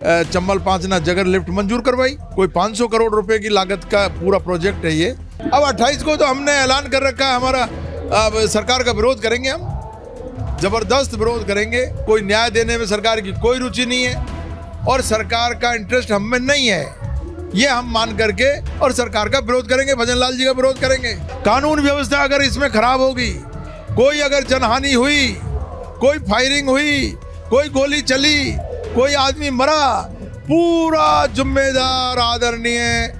चंबल पांचना जगर लिफ्ट मंजूर करवाई, कोई 500 करोड़ रुपए की लागत का पूरा प्रोजेक्ट है ये। अब 28 को तो हमने ऐलान कर रखा है हमारा सरकार का विरोध करेंगे, हम जबरदस्त विरोध करेंगे। कोई न्याय देने में सरकार की कोई रुचि नहीं है और सरकार का इंटरेस्ट हम में नहीं है, ये हम मान करके और सरकार का विरोध करेंगे, भजन लाल जी का विरोध करेंगे। कानून व्यवस्था अगर इसमें खराब होगी, कोई अगर जनहानि हुई, कोई फायरिंग हुई, कोई गोली चली, कोई आदमी मरा, पूरा जिम्मेदार आदरणीय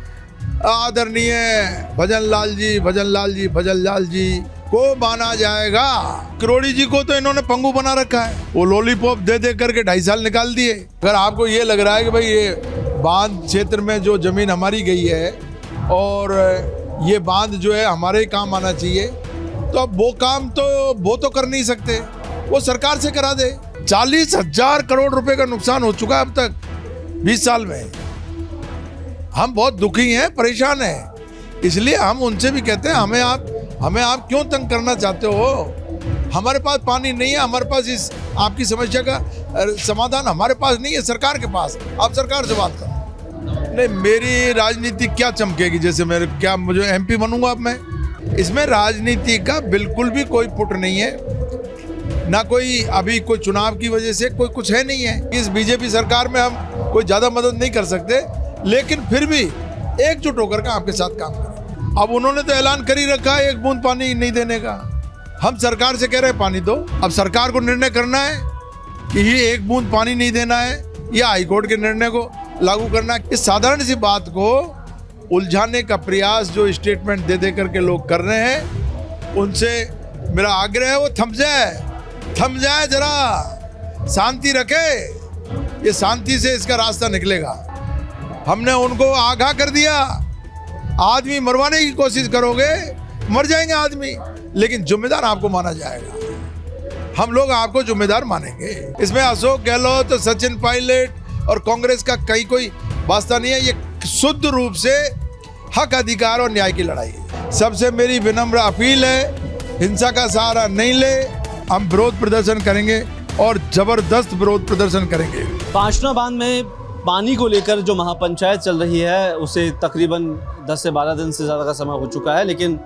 भजन लाल जी को माना जाएगा। किरोड़ी जी को तो इन्होंने पंगु बना रखा है, वो लॉलीपॉप दे दे करके 2.5 साल निकाल दिए। अगर आपको ये लग रहा है कि भाई ये बांध क्षेत्र में जो जमीन हमारी गई है और ये बांध जो है हमारे काम आना चाहिए, तो अब वो काम तो वो तो कर नहीं सकते, वो सरकार से करा दे। 40,000 करोड़ रुपए का नुकसान हो चुका है अब तक 20 साल में। हम बहुत दुखी हैं, परेशान हैं, इसलिए हम उनसे भी कहते हैं हमें आप क्यों तंग करना चाहते हो? हमारे पास पानी नहीं है, हमारे पास इस आपकी समस्या का समाधान हमारे पास नहीं है, सरकार के पास। आप सरकार से बात करो। नहीं, मेरी राजनीति क्या चमकेगी? जैसे क्या मुझे एमपी बनूंगा अब मैं? इसमें राजनीति का बिल्कुल भी कोई पुट नहीं है, ना कोई अभी कोई चुनाव की वजह से कोई कुछ है नहीं है। इस बीजेपी सरकार में हम कोई ज्यादा मदद नहीं कर सकते, लेकिन फिर भी एकजुट होकर के आपके साथ काम करें। अब उन्होंने तो ऐलान कर ही रखा है 1 बूंद पानी नहीं देने का। हम सरकार से कह रहे हैं पानी दो। अब सरकार को निर्णय करना है कि ये 1 बूंद पानी नहीं देना है या हाईकोर्ट के निर्णय को लागू करना है। इस साधारण सी बात को उलझाने का प्रयास जो स्टेटमेंट दे दे करके लोग कर रहे हैं, उनसे मेरा आग्रह है वो थम जाए जरा, शांति रखे। ये शांति से इसका रास्ता निकलेगा। हमने उनको आगाह कर दिया, आदमी मरवाने की कोशिश करोगे मर जाएंगे आदमी, लेकिन जिम्मेदार आपको माना जाएगा। हम लोग आपको जिम्मेदार मानेंगे। इसमें अशोक गहलोत, सचिन पायलट और कांग्रेस का कोई वास्ता नहीं है। ये शुद्ध रूप से हक, अधिकार और न्याय की लड़ाई है। सबसे मेरी विनम्र अपील है, हिंसा का सहारा नहीं ले। हम विरोध प्रदर्शन करेंगे और जबरदस्त विरोध प्रदर्शन करेंगे। पांचना बांध में पानी को लेकर जो महापंचायत चल रही है उसे तकरीबन 10 से 12 दिन से ज़्यादा का समय हो चुका है, लेकिन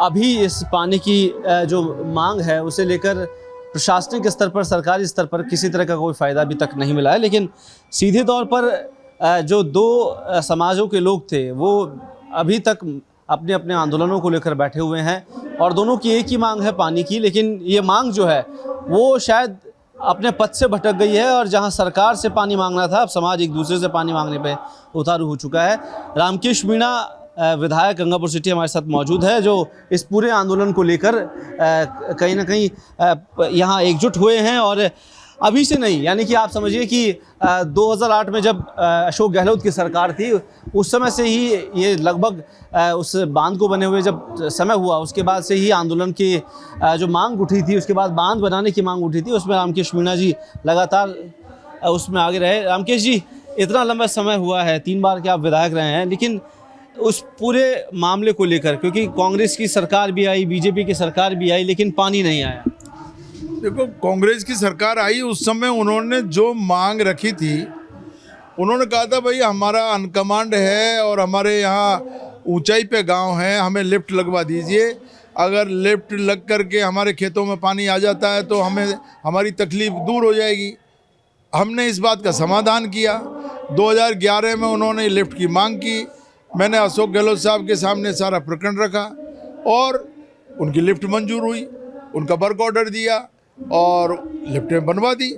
अभी इस पानी की जो मांग है उसे लेकर प्रशासनिक स्तर पर, सरकारी स्तर पर किसी तरह का कोई फ़ायदा अभी तक नहीं मिला है। लेकिन सीधे तौर पर जो 2 समाजों के लोग थे वो अभी तक अपने अपने आंदोलनों को लेकर बैठे हुए हैं और दोनों की एक ही मांग है पानी की। लेकिन ये मांग जो है वो शायद अपने पथ से भटक गई है और जहां सरकार से पानी मांगना था, अब समाज एक दूसरे से पानी मांगने पे उतारू हो चुका है। रामकेश मीणा विधायक गंगापुर सिटी हमारे साथ मौजूद है, जो इस पूरे आंदोलन को लेकर कहीं ना कहीं यहाँ एकजुट हुए हैं। और अभी से नहीं, यानी कि आप समझिए कि 2008 में जब अशोक गहलोत की सरकार थी उस समय से ही ये लगभग उस बांध को बने हुए जब समय हुआ उसके बाद से ही आंदोलन की जो मांग उठी थी, उसके बाद बांध बनाने की मांग उठी थी, उसमें रामकेश मीणा जी लगातार उसमें आगे रहे। रामकेश जी, इतना लंबा समय हुआ है, 3 बार के आप विधायक रहे हैं, लेकिन उस पूरे मामले को लेकर, क्योंकि कांग्रेस की सरकार भी आई, बीजेपी की सरकार भी आई, लेकिन पानी नहीं आया। देखो, कांग्रेस की सरकार आई उस समय उन्होंने जो मांग रखी थी, उन्होंने कहा था भाई हमारा अनकमांड है और हमारे यहाँ ऊंचाई पे गांव है, हमें लिफ्ट लगवा दीजिए। अगर लिफ्ट लग करके हमारे खेतों में पानी आ जाता है तो हमें हमारी तकलीफ दूर हो जाएगी। हमने इस बात का समाधान किया। 2011 में उन्होंने लिफ्ट की मांग की, मैंने अशोक गहलोत साहब के सामने सारा प्रकरण रखा और उनकी लिफ्ट मंजूर हुई, उनका वर्क ऑर्डर दिया और लिफ्टें बनवा दी।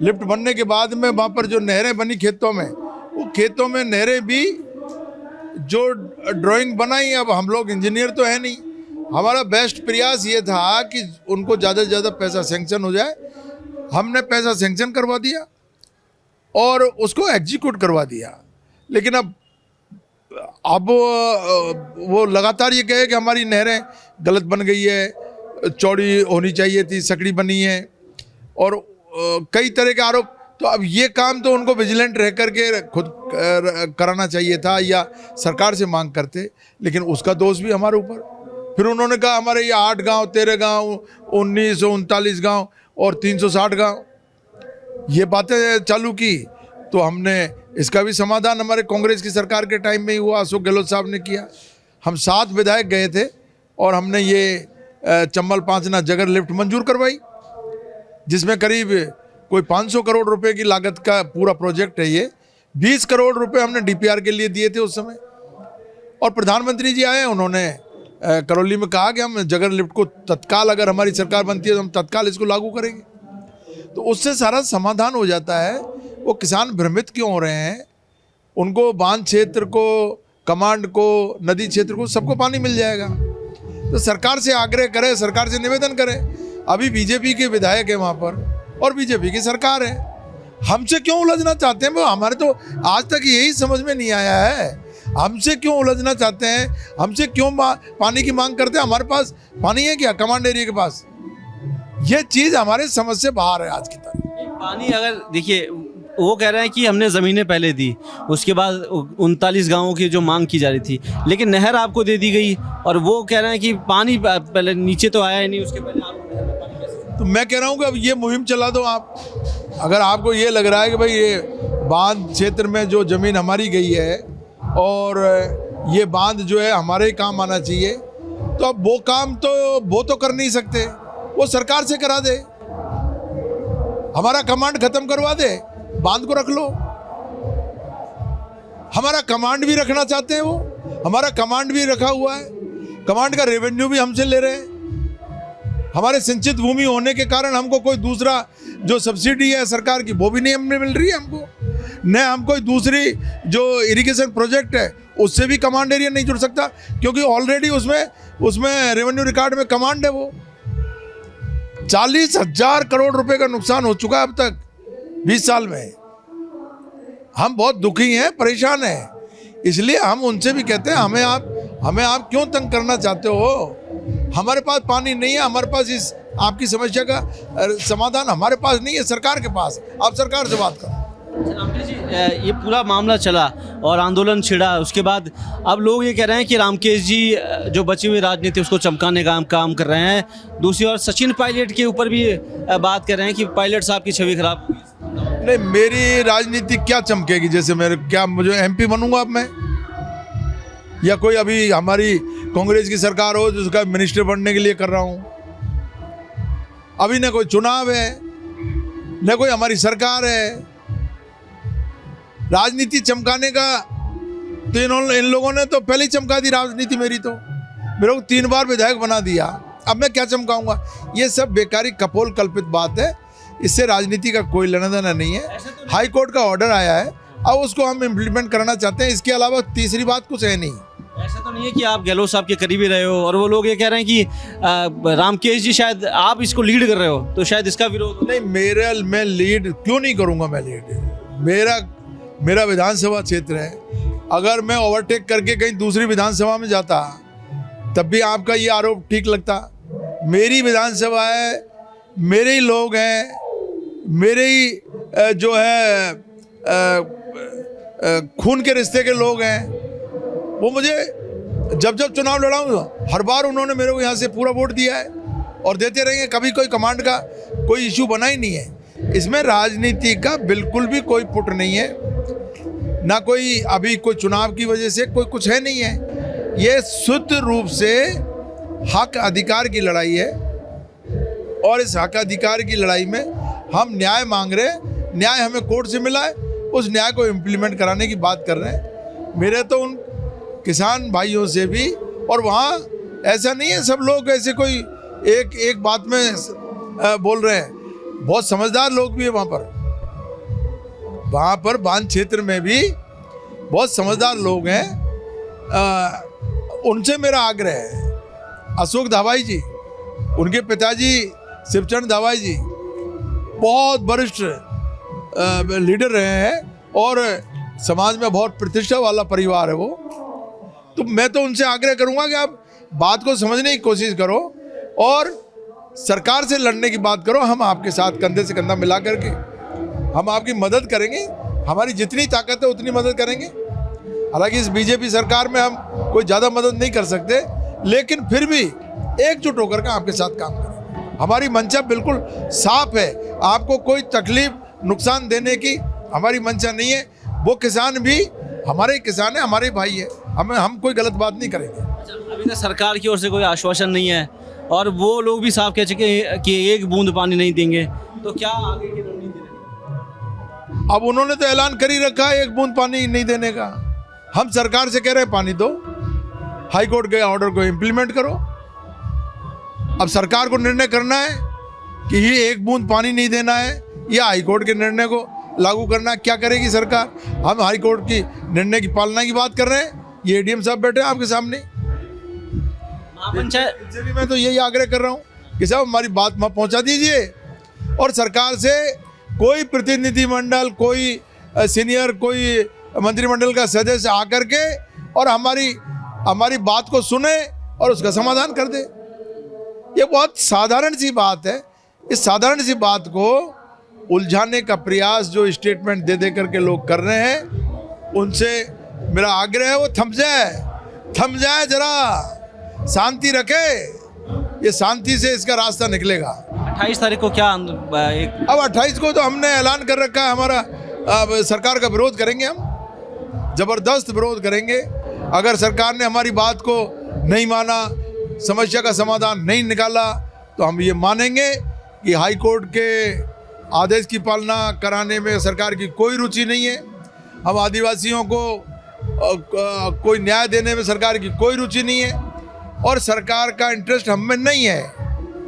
लिफ्ट बनने के बाद में वहाँ पर जो नहरें बनी खेतों में, वो खेतों में नहरें भी जो ड्राइंग बनाई, अब हम लोग इंजीनियर तो है नहीं, हमारा बेस्ट प्रयास ये था कि उनको ज़्यादा से ज़्यादा पैसा सेंक्शन हो जाए। हमने पैसा सेंक्शन करवा दिया और उसको एग्जीक्यूट करवा दिया। लेकिन अब वो लगातार ये कहे कि हमारी नहरें गलत बन गई है, चौड़ी होनी चाहिए थी, सकड़ी बनी है और कई तरह के आरोप। तो अब ये काम तो उनको विजिलेंट रह करके खुद कराना चाहिए था या सरकार से मांग करते, लेकिन उसका दोष भी हमारे ऊपर। फिर उन्होंने कहा हमारे ये 8 गांव, 13 गांव, 1939 गांव और 360 गांव, ये बातें चालू की। तो हमने इसका भी समाधान हमारे कांग्रेस की सरकार के टाइम में ही हुआ, अशोक गहलोत साहब ने किया। हम 7 विधायक गए थे और हमने ये चंबल पांचना जगर लिफ्ट मंजूर करवाई, जिसमें करीब कोई 500 करोड़ रुपए की लागत का पूरा प्रोजेक्ट है ये। 20 करोड़ रुपए हमने डीपीआर के लिए दिए थे उस समय। और प्रधानमंत्री जी आए, उन्होंने करौली में कहा कि हम जगर लिफ्ट को तत्काल, अगर हमारी सरकार बनती है तो हम तत्काल इसको लागू करेंगे। तो उससे सारा समाधान हो जाता है। वो किसान भ्रमित क्यों हो रहे हैं? उनको बांध क्षेत्र को, कमांड को, नदी क्षेत्र को, सबको पानी मिल जाएगा। तो सरकार से आग्रह करें, सरकार से निवेदन करें। अभी बीजेपी के विधायक हैं वहाँ पर और बीजेपी की सरकार है, हमसे क्यों उलझना चाहते हैं? वो हमारे तो आज तक यही समझ में नहीं आया है, हमसे क्यों उलझना चाहते हैं, हमसे क्यों पानी की मांग करते हैं? हमारे पास पानी है क्या कमांड एरिया के पास? ये चीज़ हमारे समझ से बाहर है आज की तारीख। पानी अगर देखिए, वो कह रहे हैं कि हमने ज़मीनें पहले दी, उसके बाद 39 गांवों की जो मांग की जा रही थी, लेकिन नहर आपको दे दी गई, और वो कह रहे हैं कि पानी पहले नीचे तो आया ही नहीं, उसके पहले आपको नहर में पानी कैसे? तो मैं कह रहा हूँ कि अब ये मुहिम चला दो आप। अगर आपको ये लग रहा है कि भाई ये बांध क्षेत्र में जो ज़मीन हमारी गई है और ये बांध जो है हमारे ही काम आना चाहिए, तो अब वो काम तो वो तो कर नहीं सकते, वो सरकार से करा दे। हमारा कमांड खत्म करवा दे, बांध को रख लो। हमारा कमांड भी रखना चाहते हैं वो, हमारा कमांड भी रखा हुआ है, कमांड का रेवेन्यू भी हमसे ले रहे हैं। हमारे सिंचित भूमि होने के कारण हमको कोई दूसरा जो सब्सिडी है सरकार की वो भी नहीं हमें मिल रही है हमको, न हम कोई दूसरी जो इरिगेशन प्रोजेक्ट है उससे भी कमांड एरिया नहीं जुड़ सकता, क्योंकि ऑलरेडी उसमें रेवेन्यू रिकॉर्ड में कमांड है। वो 40,000 करोड़ रुपए का नुकसान हो चुका है अब तक 20 साल में। हम बहुत दुखी हैं, परेशान हैं, इसलिए हम उनसे भी कहते हैं हमें आप क्यों तंग करना चाहते हो? हमारे पास पानी नहीं है, हमारे पास इस आपकी समस्या का समाधान हमारे पास नहीं है, सरकार के पास। आप सरकार से बात करो। रामकेश जी, ये पूरा मामला चला और आंदोलन छिड़ा, उसके बाद अब लोग ये कह रहे हैं कि रामकेश जी जो बची हुई राजनीति उसको चमकाने का काम कर रहे हैं। दूसरी ओर सचिन पायलट के ऊपर भी बात कर रहे हैं कि पायलट साहब की छवि खराब हुई। नहीं, मेरी राजनीति क्या चमकेगी? जैसे मुझे एमपी बनूंगा अब मैं, या कोई अभी हमारी कांग्रेस की सरकार हो जिसका मिनिस्टर बनने के लिए कर रहा हूं। अभी न कोई चुनाव है, न कोई हमारी सरकार है। राजनीति चमकाने का तो इन लोगों ने तो पहले ही चमका दी राजनीति मेरी। तो मेरे को 3 बार विधायक बना दिया, अब मैं क्या चमकाऊंगा? ये सब बेकारी कपोल कल्पित बात है, इससे राजनीति का कोई लेना देना नहीं है। हाई कोर्ट का ऑर्डर आया है, अब उसको हम इम्प्लीमेंट करना चाहते हैं, इसके अलावा तीसरी बात कुछ है नहीं। ऐसा तो नहीं है कि आप गहलोत साहब के करीबी रहे हो और वो लोग ये कह रहे हैं कि रामकेश जी शायद आप इसको लीड कर रहे हो, तो शायद इसका विरोध नहीं। मैं लीड क्यों नहीं करूंगा? मैं लीड मेरा विधानसभा क्षेत्र है। अगर मैं ओवरटेक करके कहीं दूसरी विधानसभा में जाता तब भी आपका ये आरोप ठीक लगता। मेरी विधानसभा है, मेरे ही लोग हैं, मेरे ही जो है खून के रिश्ते के लोग हैं। वो मुझे जब चुनाव लड़ाऊँ हर बार उन्होंने मेरे को यहाँ से पूरा वोट दिया है और देते रहेंगे। कभी कोई कमांड का कोई इशू बना ही नहीं है। इसमें राजनीति का बिल्कुल भी कोई पुट नहीं है, ना कोई अभी कोई चुनाव की वजह से कोई कुछ है नहीं है। ये शुद्ध रूप से हक अधिकार की लड़ाई है और इस हक अधिकार की लड़ाई में हम न्याय मांग रहे हैं। न्याय हमें कोर्ट से मिला है, उस न्याय को इम्प्लीमेंट कराने की बात कर रहे हैं। मेरे तो उन किसान भाइयों से भी, और वहाँ ऐसा नहीं है सब लोग ऐसे कोई एक बात में बोल रहे हैं, बहुत समझदार लोग भी है वहाँ पर बांध क्षेत्र में भी बहुत समझदार लोग हैं। उनसे मेरा आग्रह है, अशोक धावाई जी, उनके पिताजी शिवचरण धावाई जी बहुत वरिष्ठ लीडर रहे हैं और समाज में बहुत प्रतिष्ठा वाला परिवार है वो। तो मैं तो उनसे आग्रह करूंगा कि आप बात को समझने की कोशिश करो और सरकार से लड़ने की बात करो। हम आपके साथ कंधे से कंधा मिला करके हम आपकी मदद करेंगे, हमारी जितनी ताकत है उतनी मदद करेंगे। हालांकि इस बीजेपी सरकार में हम कोई ज़्यादा मदद नहीं कर सकते, लेकिन फिर भी एकजुट होकर के आपके साथ काम करें। हमारी मंशा बिल्कुल साफ है, आपको कोई तकलीफ नुकसान देने की हमारी मंशा नहीं है। वो किसान भी हमारे किसान है, हमारे भाई है, हम कोई गलत बात नहीं करेंगे। अभी तक सरकार की ओर से कोई आश्वासन नहीं है और वो लोग भी साफ कह चुके हैं कि एक बूंद पानी नहीं देंगे, तो क्या आगे की रणनीति रहेगी? अब उन्होंने तो ऐलान कर ही रखा है एक बूंद पानी नहीं देने का। हम सरकार से कह रहे हैं पानी दो, हाई कोर्ट के ऑर्डर को इम्प्लीमेंट करो। अब सरकार को निर्णय करना है कि ये एक बूंद पानी नहीं देना है या हाई कोर्ट के निर्णय को लागू करना है। क्या करेगी सरकार? हम हाई कोर्ट की निर्णय की पालना की बात कर रहे हैं, ये एडीएम साहब बैठे हैं आपके सामने। महापंचायत इनसे भी मैं तो यही आग्रह कर रहा हूँ कि साहब हमारी बात पहुँचा दीजिए और सरकार से कोई प्रतिनिधिमंडल, कोई सीनियर, कोई मंत्रिमंडल का सदस्य आकर के और हमारी बात को सुने और उसका समाधान कर दे। ये बहुत साधारण सी बात है। इस साधारण सी बात को उलझाने का प्रयास जो स्टेटमेंट दे दे करके लोग कर रहे हैं, उनसे मेरा आग्रह है वो थम जाए, जरा शांति रखे। ये शांति से इसका रास्ता निकलेगा। 28 तारीख को क्या एक अब 28 को तो हमने ऐलान कर रखा है हमारा, अब सरकार का विरोध करेंगे, हम जबरदस्त विरोध करेंगे। अगर सरकार ने हमारी बात को नहीं माना, समस्या का समाधान नहीं निकाला, तो हम ये मानेंगे कि हाई कोर्ट के आदेश की पालना कराने में सरकार की कोई रुचि नहीं है। हम आदिवासियों को कोई न्याय देने में सरकार की कोई रुचि नहीं है और सरकार का इंटरेस्ट हम में नहीं है,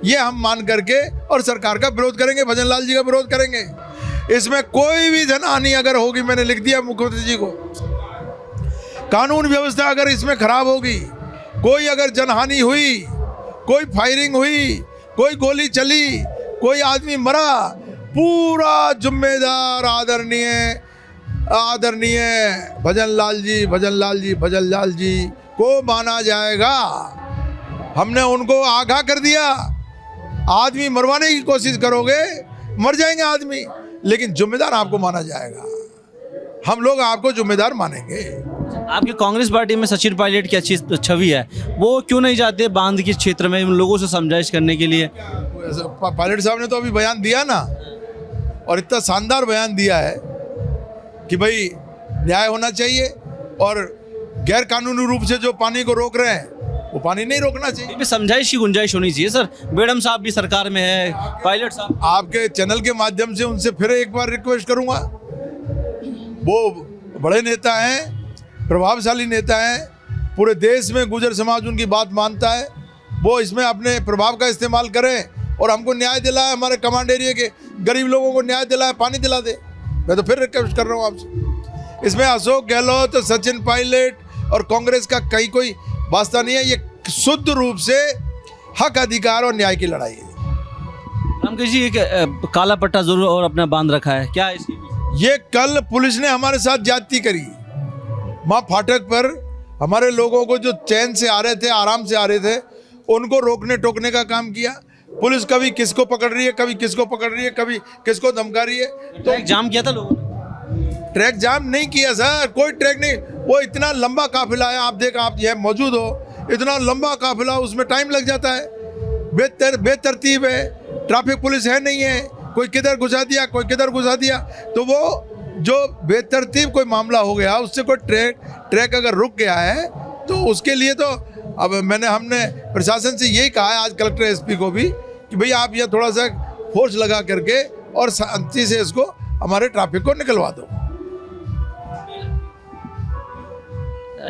ये हम मान करके और सरकार का विरोध करेंगे, भजन लाल जी का विरोध करेंगे। इसमें कोई भी जनहानि अगर होगी, मैंने लिख दिया मुख्यमंत्री जी को, कानून व्यवस्था अगर इसमें खराब होगी, कोई अगर जनहानि हुई, कोई फायरिंग हुई, कोई गोली चली, कोई आदमी मरा, पूरा जिम्मेदार आदरणीय भजन लाल जी को माना जाएगा। हमने उनको आगाह कर दिया, आदमी मरवाने की कोशिश करोगे मर जाएंगे आदमी, लेकिन जिम्मेदार आपको माना जाएगा। हम लोग आपको जिम्मेदार मानेंगे। आपकी कांग्रेस पार्टी में सचिन पायलट की अच्छी छवि है, वो क्यों नहीं जाते बांध के क्षेत्र में उन लोगों से समझाइश करने के लिए? पायलट साहब ने तो अभी बयान दिया ना, और इतना शानदार बयान दिया है कि भाई न्याय होना चाहिए और गैर कानूनी रूप से जो पानी को रोक रहे हैं वो पानी नहीं रोकना चाहिए। समझाइश की गुंजाइश होनी चाहिए सर। बेडम साहब भी सरकार में है, पायलट साहब। आपके चैनल के माध्यम से उनसे फिर एक बार रिक्वेस्ट करूंगा, वो बड़े नेता हैं, प्रभावशाली नेता हैं, पूरे देश में गुर्जर समाज उनकी बात मानता है, वो इसमें अपने प्रभाव का इस्तेमाल करें और हमको न्याय दिलाए, हमारे कमांड एरिया के गरीब लोगों को न्याय दिलाए, पानी दिला दे। मैं तो फिर रिक्वेस्ट कर रहा हूँ आपसे। इसमें अशोक गहलोत, सचिन पायलट और कांग्रेस का कहीं कोई वास्ता नहीं है। ये शुद्ध रूप से हक, अधिकार और न्याय की लड़ाई है। रामकृष्ण जी, एक काला पट्टा जरूर और अपना बांध रखा है, क्या इसकी? ये कल पुलिस ने हमारे साथ ज्यादती करी। माँ फाटक पर हमारे लोगों को जो चैन से आ रहे थे, आराम से आ रहे थे, उनको रोकने टोकने का काम किया। पुलिस कभी किसको पकड़ रही है, कभी किसको पकड़ रही है, कभी किसको धमका रही है। तो ट्रैक जाम किया था लोगों ने? ट्रैक जाम नहीं किया सर, कोई ट्रैक नहीं। वो इतना लंबा काफिला है, आप यह मौजूद हो, इतना लंबा काफिला, उसमें टाइम लग जाता है। बेतरतीब है, ट्रैफिक पुलिस है नहीं है, कोई किधर घुसा दिया, कोई किधर घुसा दिया। तो वो जो बेतरतीब कोई मामला हो गया, उससे कोई ट्रैक अगर रुक गया है तो उसके लिए तो अब हमने प्रशासन से यही कहा है आज कलेक्टर एसपी को भी कि भाई आप यह थोड़ा सा फोर्स लगा करके और शांति से इसको हमारे ट्रैफिक को निकलवा दो।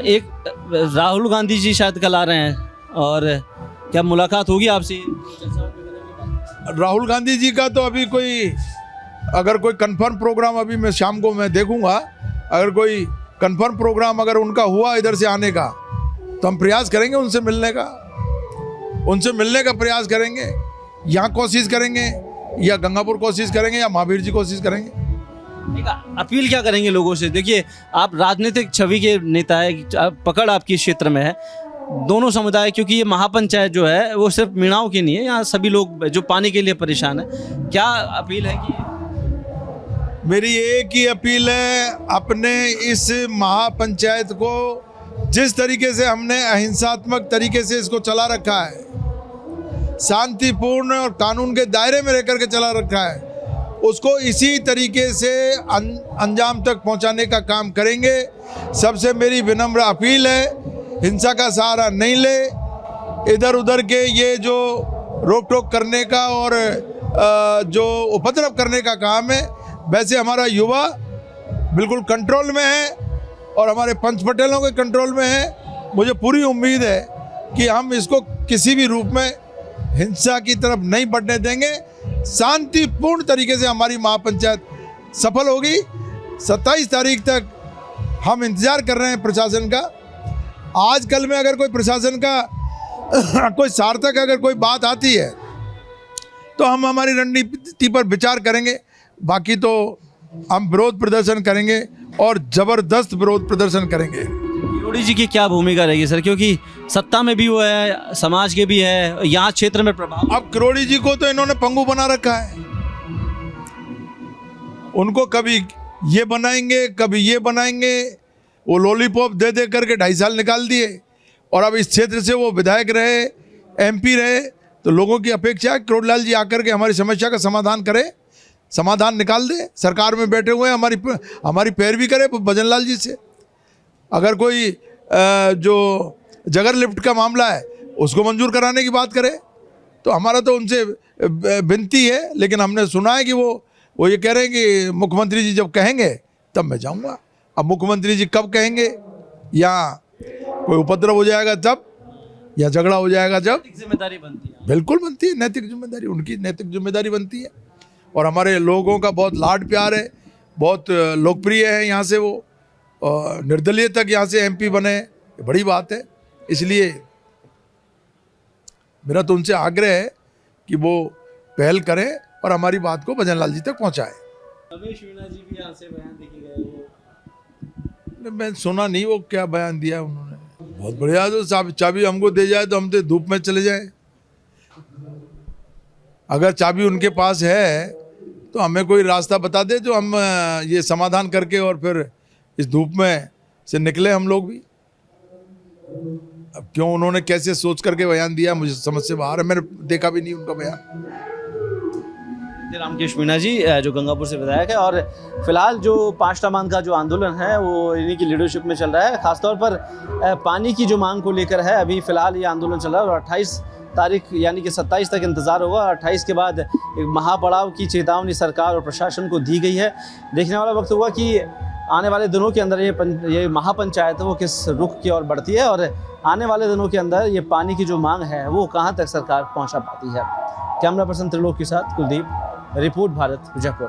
एक राहुल गांधी जी शायद कल आ रहे हैं, और क्या मुलाकात होगी आपसे? राहुल गांधी जी का तो अभी अगर कोई कंफर्म प्रोग्राम, अभी मैं शाम को मैं देखूंगा, अगर कोई कंफर्म प्रोग्राम अगर उनका हुआ इधर से आने का, तो हम प्रयास करेंगे उनसे मिलने का प्रयास करेंगे। यहाँ कोशिश करेंगे या गंगापुर कोशिश करेंगे या महावीर जी कोशिश करेंगे। अपील क्या करेंगे लोगों से? देखिए, आप राजनीतिक छवि के नेता है, पकड़ आपकी क्षेत्र में है, दोनों समुदाय, क्योंकि ये महापंचायत जो है वो सिर्फ मीणाओं की नहीं है, यहाँ सभी लोग जो पानी के लिए परेशान है। क्या अपील है कि? मेरी एक ही अपील है, अपने इस महापंचायत को जिस तरीके से हमने अहिंसात्मक तरीके से इसको चला रखा है, शांतिपूर्ण और कानून के दायरे में रहकर के चला रखा है, उसको इसी तरीके से अंजाम तक पहुंचाने का काम करेंगे। सबसे मेरी विनम्र अपील है, हिंसा का सहारा नहीं ले। इधर उधर के ये जो रोक टोक करने का और जो उपद्रव करने का काम है, वैसे हमारा युवा बिल्कुल कंट्रोल में है और हमारे पंच पटेलों के कंट्रोल में है। मुझे पूरी उम्मीद है कि हम इसको किसी भी रूप में हिंसा की तरफ नहीं बढ़ने देंगे। शांतिपूर्ण तरीके से हमारी महापंचायत सफल होगी। 27 तारीख तक हम इंतज़ार कर रहे हैं प्रशासन का। आज कल में अगर कोई प्रशासन का कोई सार्थक अगर कोई बात आती है तो हम हमारी रणनीति पर विचार करेंगे। बाकी तो हम विरोध प्रदर्शन करेंगे और ज़बरदस्त विरोध प्रदर्शन करेंगे। किरोड़ी जी की क्या भूमिका रहेगी सर, क्योंकि सत्ता में भी वो है, समाज के भी है, यहाँ क्षेत्र में प्रभाव। अब किरोड़ी जी को तो इन्होंने पंगु बना रखा है। उनको कभी ये बनाएंगे, कभी ये बनाएंगे। वो लॉलीपॉप दे दे करके 2.5 साल निकाल दिए और अब इस क्षेत्र से वो विधायक रहे, MP रहे। तो लोगों की अपेक्षा है किरोड़ी लाल जी आकर के हमारी समस्या का समाधान करे, समाधान निकाल दे। सरकार में बैठे हुए हैं, हमारी पैरवी करे भजन लाल जी से। अगर कोई जो जगर लिफ्ट का मामला है उसको मंजूर कराने की बात करे तो हमारा तो उनसे विनती है। लेकिन हमने सुना है कि वो ये कह रहे हैं कि मुख्यमंत्री जी जब कहेंगे तब मैं जाऊंगा। अब मुख्यमंत्री जी कब कहेंगे, या कोई उपद्रव हो जाएगा तब, या झगड़ा हो जाएगा जब, जिम्मेदारी बनती है। बिल्कुल बनती है, नैतिक जिम्मेदारी उनकी नैतिक जिम्मेदारी बनती है। और हमारे लोगों का बहुत लाड प्यार है, बहुत लोकप्रिय है यहाँ से वो, और निर्दलीय तक यहाँ से MP बने, ये बड़ी बात है। इसलिए मेरा तो उनसे आग्रह है कि वो पहल करें और हमारी बात को भजन लाल जी तक पहुँचाएं। रमेश मीणा जी भी यहाँ से बयान देके गए वो। मैं सुना नहीं वो क्या बयान दिया उन्होंने। बहुत बढ़िया, तो चाबी हमको दे जाए तो हम तो धूप में चले जाएं। अगर चाबी उनके पास है तो हमें कोई रास्ता बता दे जो हम ये समाधान करके और फिर इस धूप में से निकले हम लोग भी। अब क्यों उन्होंने कैसे सोच करके बयान दिया मुझे समझ से बाहर है, मैंने देखा भी नहीं उनका बयान। रामकेश मीणा जी जो गंगापुर से विधायक है, और फिलहाल जो 5 मांग का जो आंदोलन है वो इन्हीं की लीडरशिप में चल रहा है। खासतौर पर पानी की जो मांग को लेकर है, अभी फिलहाल ये आंदोलन चल रहा है और 28 तारीख यानी कि 27 तक इंतज़ार होगा। 28 के बाद एक महापड़ाव की चेतावनी सरकार और प्रशासन को दी गई है। देखने वाला वक्त होगा कि आने वाले दिनों के अंदर ये महापंचायत है वो किस रुख की ओर बढ़ती है और आने वाले दिनों के अंदर ये पानी की जो मांग है वो कहाँ तक सरकार पहुँचा पाती है। कैमरा पर्सन त्रिलोक के साथ कुलदीप, रिपोर्ट भारत, विजयपुर।